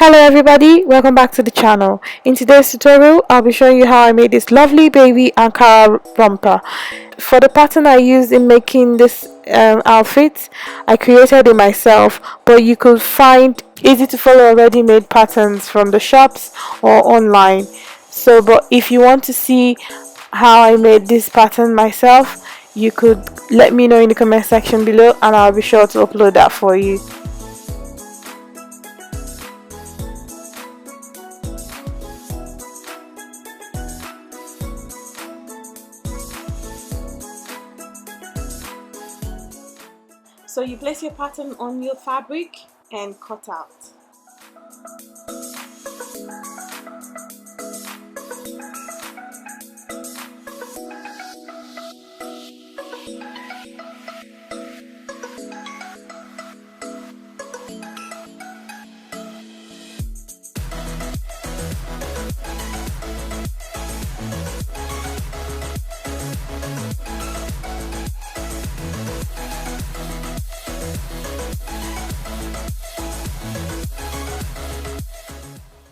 Hello everybody, welcome back to the channel. In today's tutorial, I'll be showing you how I made this lovely baby Ankara romper. For the pattern I used in making this outfit, I created it myself, but you could find easy to follow ready-made patterns from the shops or online. But if you want to see how I made this pattern myself, you could let me know in the comment section below and I'll be sure to upload that for you. So you place your pattern on your fabric and cut out.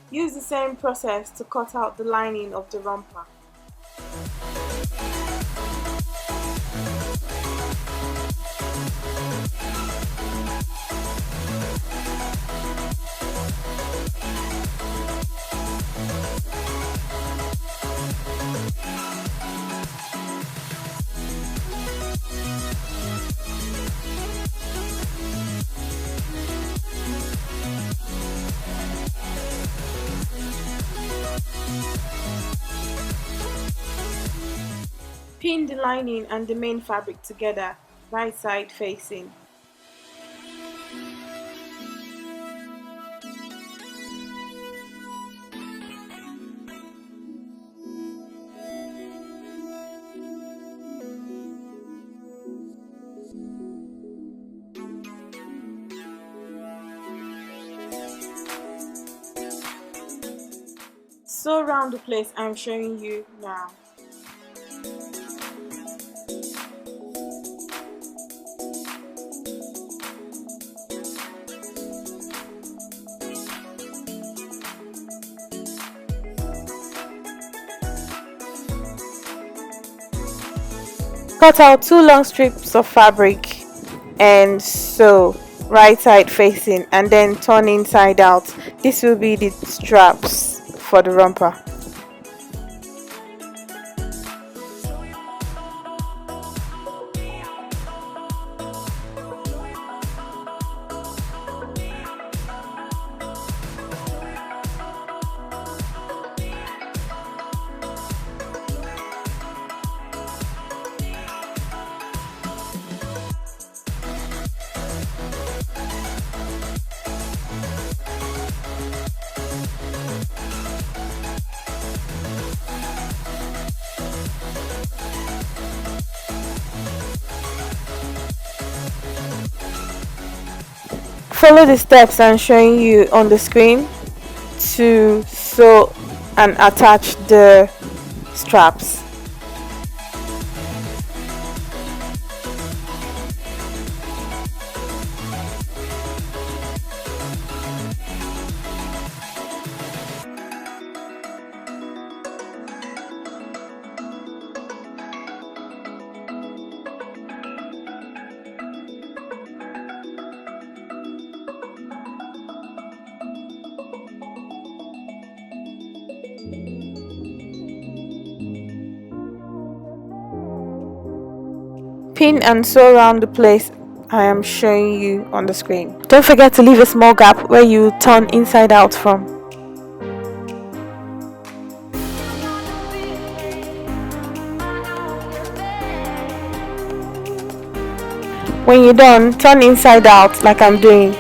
Use the same process to cut out the lining of the romper. Pin the lining and the main fabric together, right side facing. Sew around the place I'm showing you now. Cut out 2 long strips of fabric and sew right side facing and then turn inside out. This will be the straps for the romper. Follow the steps I'm showing you on the screen to sew and attach the straps. Pin and sew around the place I am showing you on the screen. Don't forget to leave a small gap where you turn inside out from. When you're done, turn inside out like I'm doing.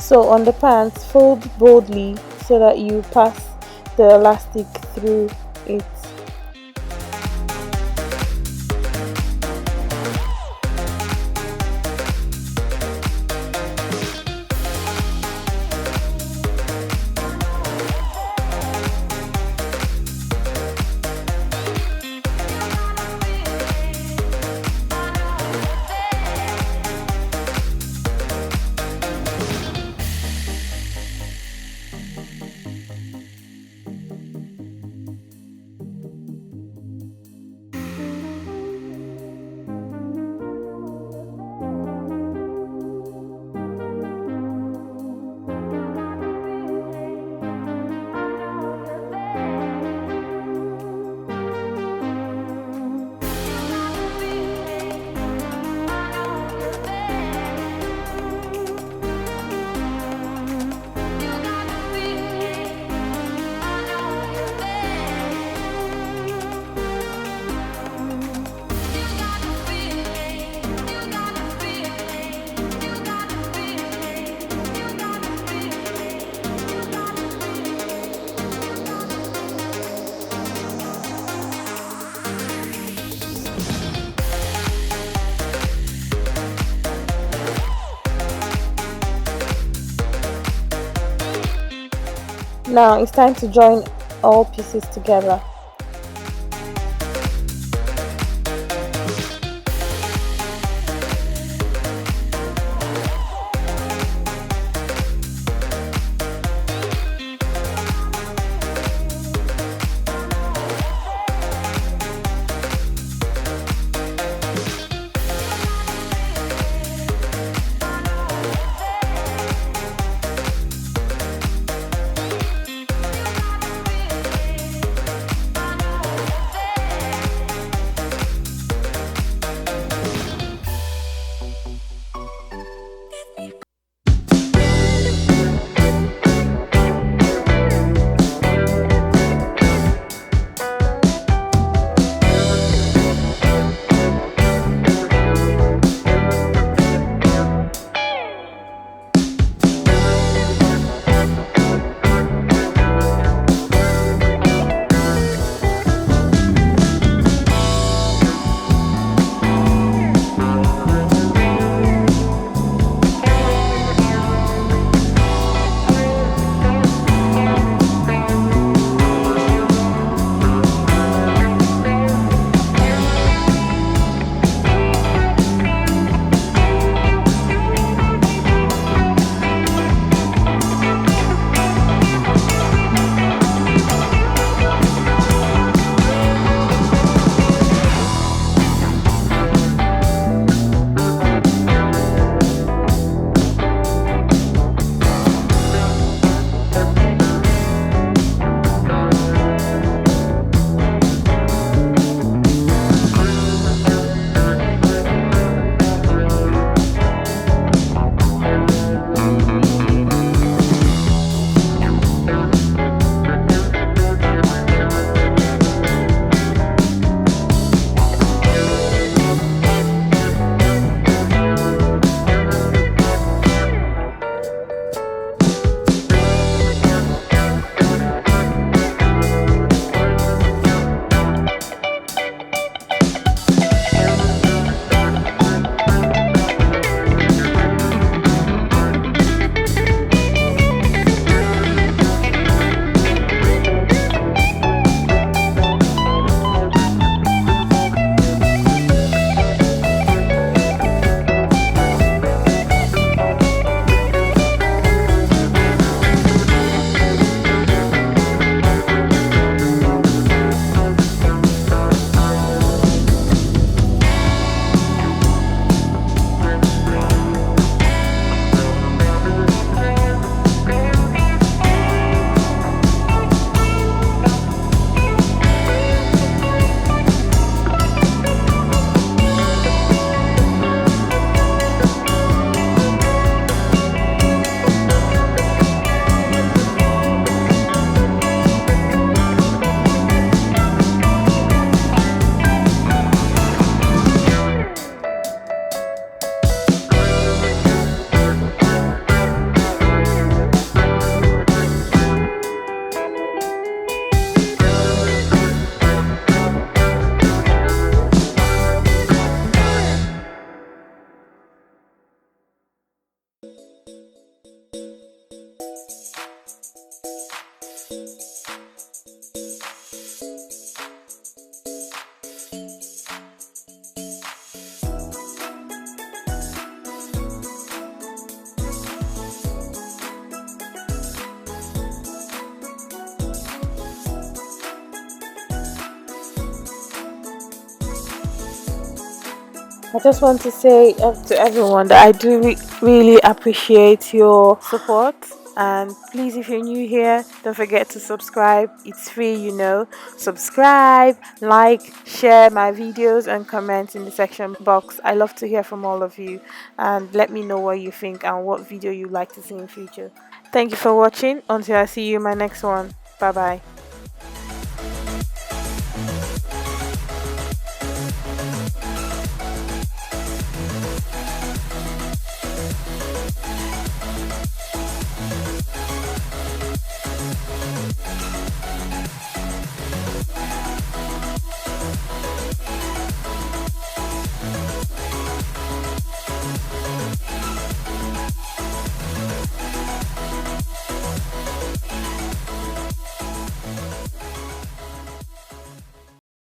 So on the pants, fold boldly so that you pass the elastic through it. Now it's time to join all pieces together. I just want to say to everyone that I do really appreciate your support. And please, if you're new here, don't forget to subscribe. It's free, you know. Subscribe, like, share my videos, and comment in the section box. I love to hear from all of you. And let me know what you think and what video you'd like to see in future. Thank you for watching. Until I see you in my next one. Bye bye.